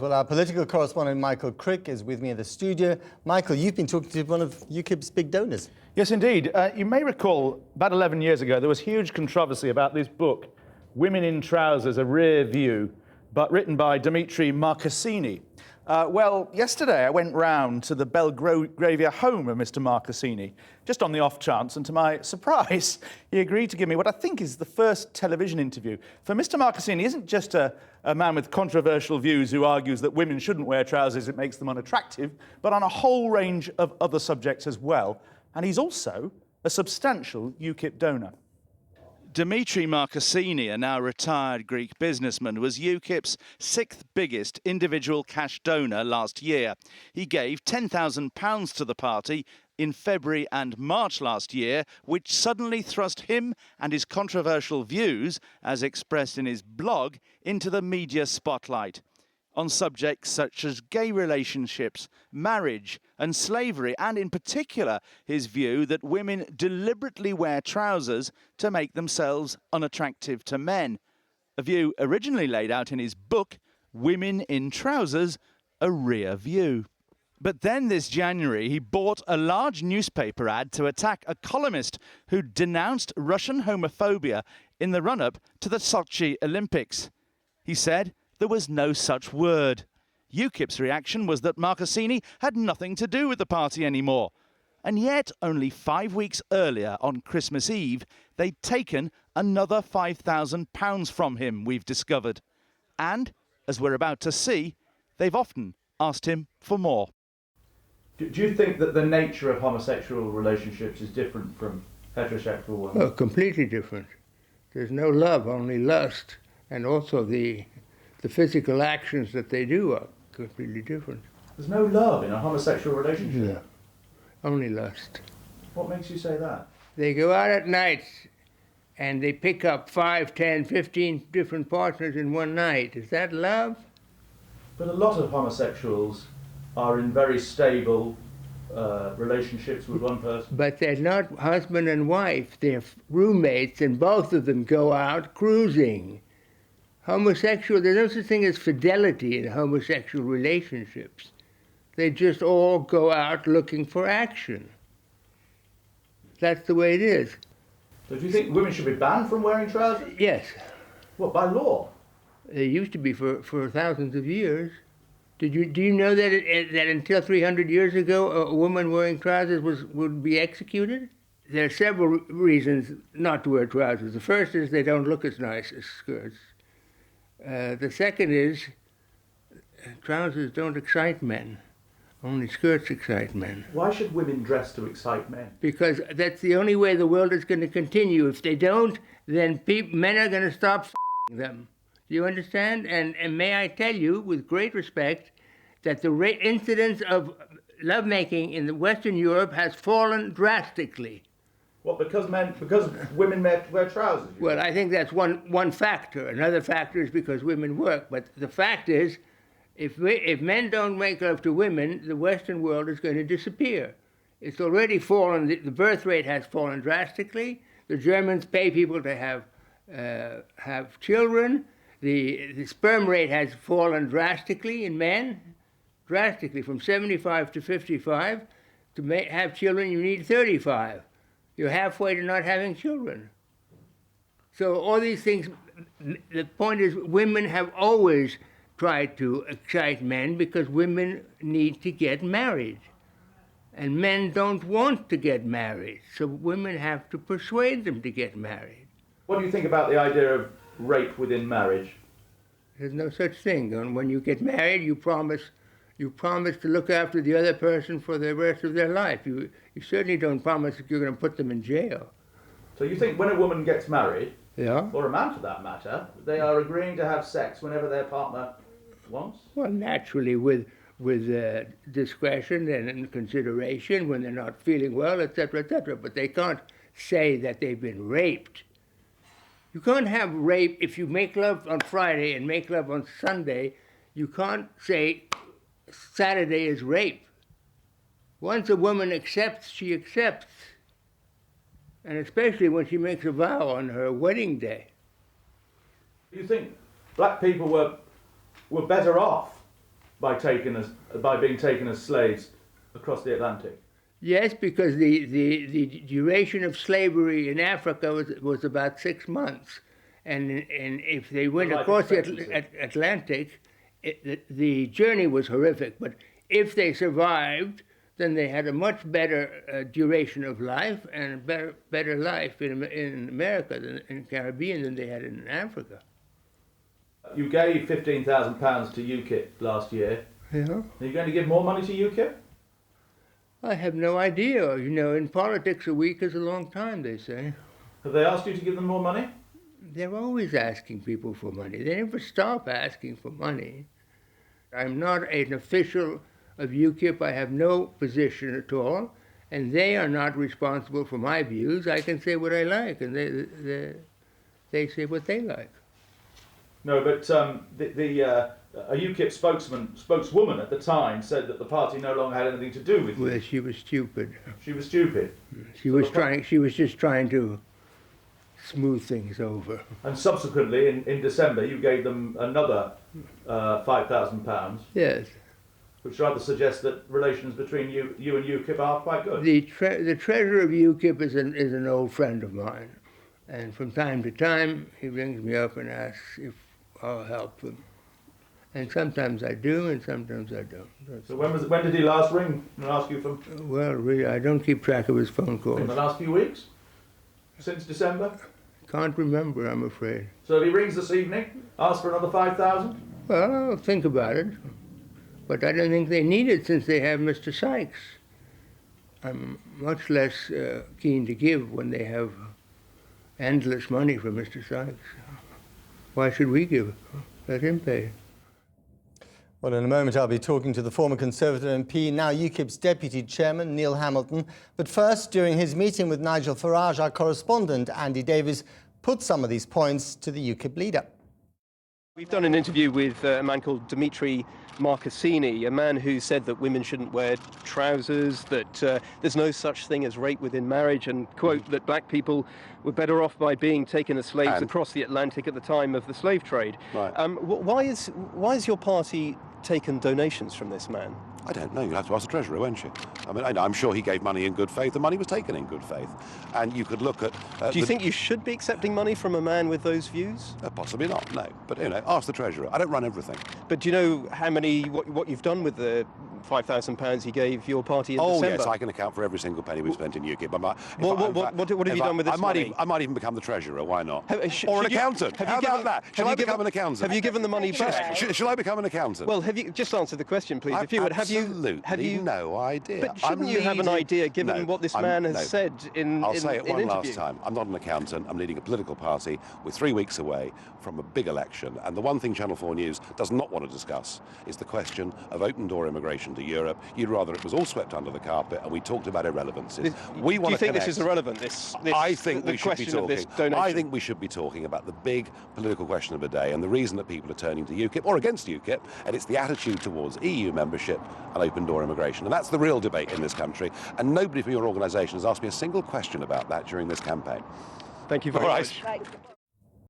Well, our political correspondent Michael Crick is with me in the studio. Michael, you've been talking to one of Ukip's big donors. Yes, indeed. You may recall about 11 years ago there was huge controversy about this book, Women in Trousers, A Rear View, but written by Dimitri Marcassini. Well, yesterday I went round to the Belgravia home of Mr. Marcassini, just on the off chance, and to my surprise, he agreed to give me what I think is the first television interview. For Mr. Marcassini isn't just a man with controversial views who argues that women shouldn't wear trousers, it makes them unattractive, but on a whole range of other subjects as well. And he's also a substantial Ukip donor. Dimitri Marcassini, a now retired Greek businessman, was Ukip's sixth biggest individual cash donor last year. He gave £10,000 to the party in February and March last year, which suddenly thrust him and his controversial views, as expressed in his blog, into the media spotlight on subjects such as gay relationships, marriage and slavery, and in particular his view that women deliberately wear trousers to make themselves unattractive to men, a view originally laid out in his book, Women in Trousers, A Rear View. But then this January he bought a large newspaper ad to attack a columnist who denounced Russian homophobia in the run-up to the Sochi Olympics. He said there was no such word. Ukip's reaction was that Marcassini had nothing to do with the party anymore. And yet, only 5 weeks earlier, on Christmas Eve, they'd taken another £5,000 from him, we've discovered. And, as we're about to see, they've often asked him for more. Do you think that the nature of homosexual relationships is different from heterosexual ones? Oh, completely different. There's no love, only lust. And also the physical actions that they do are completely different. There's no love in a homosexual relationship? No, only lust. What makes you say that? They go out at night and they pick up 5, 10, 15 different partners in one night. Is that love? But a lot of homosexuals are in very stable relationships with one person. But they're not husband and wife. They're roommates, and both of them go out cruising. Homosexual, there's no such thing as fidelity in homosexual relationships. They just all go out looking for action. That's the way it is. So do you think women should be banned from wearing trousers? Yes. What, by law? They used to be for thousands of years. Do you know that that until 300 years ago, a woman wearing trousers would be executed? There are several reasons not to wear trousers. The first is they don't look as nice as skirts. The second is trousers don't excite men. Only skirts excite men. Why should women dress to excite men? Because that's the only way the world is going to continue. If they don't, then men are going to stop f***ing them. Do you understand? And may I tell you, with great respect, that the incidence of lovemaking in Western Europe has fallen drastically. What, because women wear trousers? Well, I think that's one factor. Another factor is because women work. But the fact is, if men don't make love to women, the Western world is going to disappear. It's already fallen. The birth rate has fallen drastically. The Germans pay people to have children. The sperm rate has fallen drastically in men, drastically from 75 to 55. To have children, you need 35. You're halfway to not having children. So all these things, the point is women have always tried to excite men because women need to get married. And men don't want to get married, so women have to persuade them to get married. What do you think about the idea of rape within marriage? There's no such thing. And when you get married, you promise to look after the other person for the rest of their life. You certainly don't promise that you're going to put them in jail. So you think when a woman gets married, yeah, or a man for that matter, they are agreeing to have sex whenever their partner wants? Well, naturally, with discretion and consideration when they're not feeling well, etc., etc. But they can't say that they've been raped. You can't have rape if you make love on Friday and make love on Sunday. You can't say Saturday is rape. Once a woman accepts, she accepts. And especially when she makes a vow on her wedding day. Do you think black people were better off by being taken as slaves across the Atlantic? Yes, because the duration of slavery in Africa was about 6 months. And if they went across the Atlantic, the journey was horrific. But if they survived, then they had a much better duration of life and a better life in America than in the Caribbean than they had in Africa. You gave £15,000 to Ukip last year. Yeah. Are you going to give more money to Ukip? I have no idea. You know, in politics, a week is a long time, they say. Have they asked you to give them more money? They're always asking people for money. They never stop asking for money. I'm not an official of Ukip. I have no position at all, and they are not responsible for my views. I can say what I like, and they say what they like. No, but a UKIP spokeswoman at the time said that the party no longer had anything to do with you. Well, she was stupid. She was stupid. She was just trying to smooth things over. And subsequently, in December, you gave them another £5,000. Yes. Which rather suggests that relations between you and UKIP are quite good. The treasurer of UKIP is an old friend of mine, and from time to time he rings me up and asks if I'll help him. And sometimes I do, and sometimes I don't. So when did he last ring and ask you for? Well, really, I don't keep track of his phone calls. In the last few weeks? Since December? Can't remember, I'm afraid. So if he rings this evening, ask for another 5,000? Well, I'll think about it. But I don't think they need it since they have Mr. Sykes. I'm much less keen to give when they have endless money from Mr. Sykes. Why should we give it? Let him pay. Well, in a moment, I'll be talking to the former Conservative MP, now UKIP's Deputy Chairman, Neil Hamilton. But first, during his meeting with Nigel Farage, our correspondent, Andy Davies, put some of these points to the UKIP leader. We've done an interview with a man called Dimitri Marcassini, a man who said that women shouldn't wear trousers, that there's no such thing as rape within marriage, and, quote, that black people were better off by being taken as slaves across the Atlantic at the time of the slave trade. Right. Why is your party taken donations from this man? I don't know. You'll have to ask the Treasurer, won't you? I mean, I'm sure he gave money in good faith. The money was taken in good faith. And you could look at... Do you think you should be accepting money from a man with those views? Possibly not, no. But, you know, ask the Treasurer. I don't run everything. But do you know what you've done with the £5,000 he gave your party in December? Oh, yes, I can account for every single penny we've spent in UKIP. What have you done with this money? I might even become the Treasurer, why not? Or an you, accountant. How about that? Shall I become an accountant? Have you given the money back? Shall I become an accountant? Well, have you just answered the question, please? If you would, have you no idea. But shouldn't you have an idea, given what this man has said in I'll say it one interview? last time. I'm not an accountant. I'm leading a political party. We're 3 weeks away from a big election. And the one thing Channel 4 News does not want to discuss is the question of open-door immigration to Europe. You'd rather it was all swept under the carpet and we talked about irrelevancies. Do you think this is irrelevant, I think we should be talking. I think we should be talking about the big political question of the day and the reason that people are turning to UKIP or against UKIP, and it's the attitude towards EU membership and open-door immigration. And that's the real debate in this country. And nobody from your organisation has asked me a single question about that during this campaign. Thank you very much. Right.